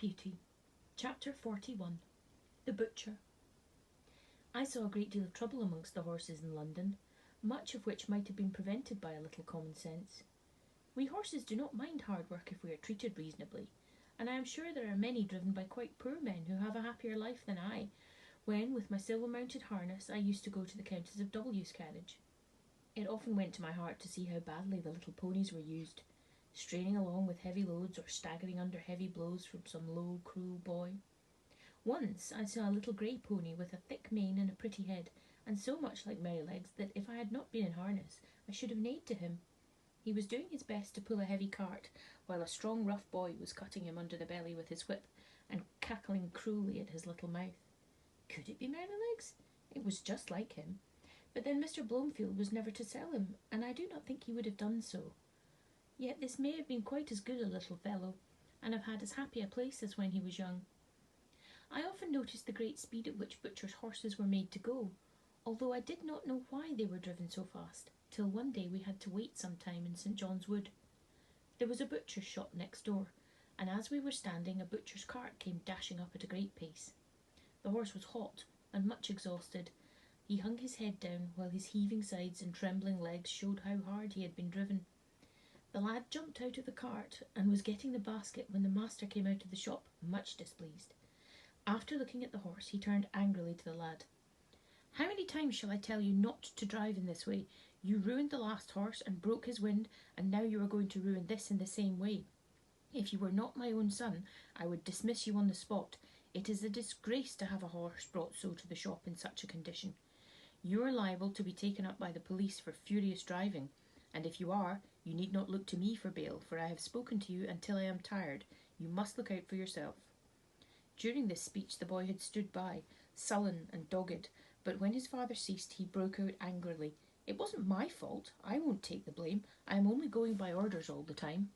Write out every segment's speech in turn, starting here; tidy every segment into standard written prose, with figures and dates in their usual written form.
Beauty. Chapter 41. The Butcher. I saw a great deal of trouble amongst the horses in London, much of which might have been prevented by a little common sense. We horses do not mind hard work if we are treated reasonably, and I am sure there are many driven by quite poor men who have a happier life than I, when, with my silver-mounted harness, I used to go to the Countess of W's carriage. It often went to my heart to see how badly the little ponies were used, straining along with heavy loads or staggering under heavy blows from some low, cruel boy. Once I saw a little grey pony with a thick mane and a pretty head, and so much like Merrylegs that if I had not been in harness I should have neighed to him. He was doing his best to pull a heavy cart, while a strong rough boy was cutting him under the belly with his whip, and cackling cruelly at his little mouth. Could it be Merrylegs? It was just like him. But then Mr. Blomefield was never to sell him, and I do not think he would have done so. Yet this may have been quite as good a little fellow, and have had as happy a place as when he was young. I often noticed the great speed at which butchers' horses were made to go, although I did not know why they were driven so fast, till one day we had to wait some time in St. John's Wood. There was a butcher's shop next door, and as we were standing, a butcher's cart came dashing up at a great pace. The horse was hot and much exhausted. He hung his head down, while his heaving sides and trembling legs showed how hard he had been driven. The lad jumped out of the cart and was getting the basket when the master came out of the shop, much displeased. After looking at the horse, he turned angrily to the lad. "How many times shall I tell you not to drive in this way? You ruined the last horse and broke his wind, and now you are going to ruin this in the same way. If you were not my own son, I would dismiss you on the spot. It is a disgrace to have a horse brought so to the shop in such a condition. You are liable to be taken up by the police for furious driving, and if you are, you need not look to me for bail, for I have spoken to you until I am tired. You must look out for yourself." During this speech the boy had stood by, sullen and dogged, but when his father ceased he broke out angrily. "It wasn't my fault. I won't take the blame. I am only going by orders all the time.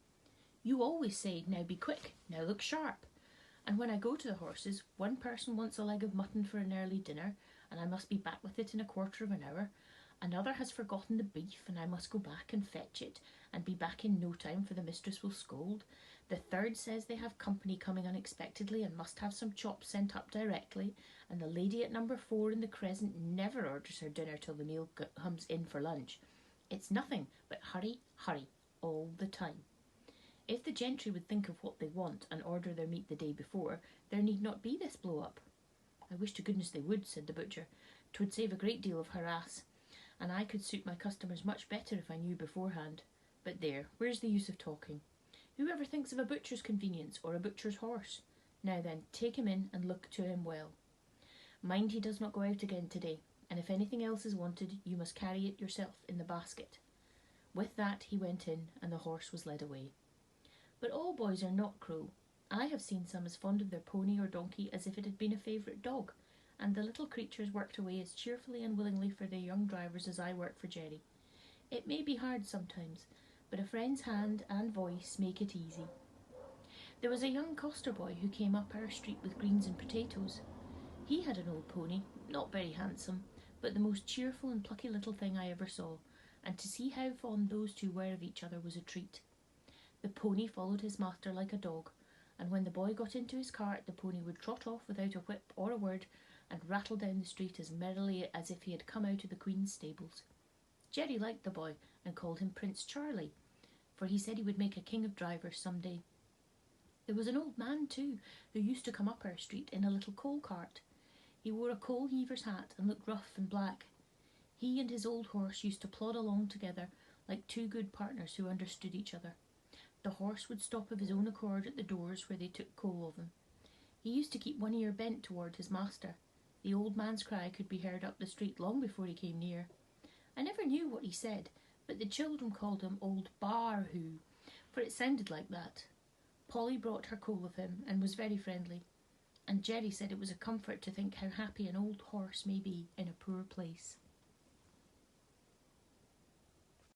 You always say, 'Now be quick, now look sharp.' And when I go to the horses, one person wants a leg of mutton for an early dinner, and I must be back with it in a quarter of an hour. Another has forgotten the beef, and I must go back and fetch it, and be back in no time, for the mistress will scold. The third says they have company coming unexpectedly and must have some chops sent up directly, and the lady at number 4 in the Crescent never orders her dinner till the meal comes in for lunch. It's nothing but hurry, hurry, all the time. If the gentry would think of what they want and order their meat the day before, there need not be this blow-up." "I wish to goodness they would," said the butcher. "'Twould save a great deal of harass, and I could suit my customers much better if I knew beforehand. But there, where's the use of talking? Whoever thinks of a butcher's convenience or a butcher's horse? Now then, take him in and look to him well. Mind he does not go out again today, and if anything else is wanted, you must carry it yourself in the basket." With that he went in, and the horse was led away. But all boys are not cruel. I have seen some as fond of their pony or donkey as if it had been a favourite dog, and the little creatures worked away as cheerfully and willingly for their young drivers as I work for Jerry. It may be hard sometimes, but a friend's hand and voice make it easy. There was a young coster boy who came up our street with greens and potatoes. He had an old pony, not very handsome, but the most cheerful and plucky little thing I ever saw, and to see how fond those two were of each other was a treat. The pony followed his master like a dog, and when the boy got into his cart the pony would trot off without a whip or a word, and rattle down the street as merrily as if he had come out of the Queen's stables. Jerry liked the boy and called him Prince Charlie, for he said he would make a king of drivers some day. There was an old man too, who used to come up our street in a little coal cart. He wore a coal heaver's hat and looked rough and black. He and his old horse used to plod along together like two good partners who understood each other. The horse would stop of his own accord at the doors where they took coal of him. He used to keep one ear bent toward his master. The old man's cry could be heard up the street long before he came near. I never knew what he said, but the children called him Old Bar-hoo, for it sounded like that. Polly brought her coal of him and was very friendly, and Jerry said it was a comfort to think how happy an old horse may be in a poor place.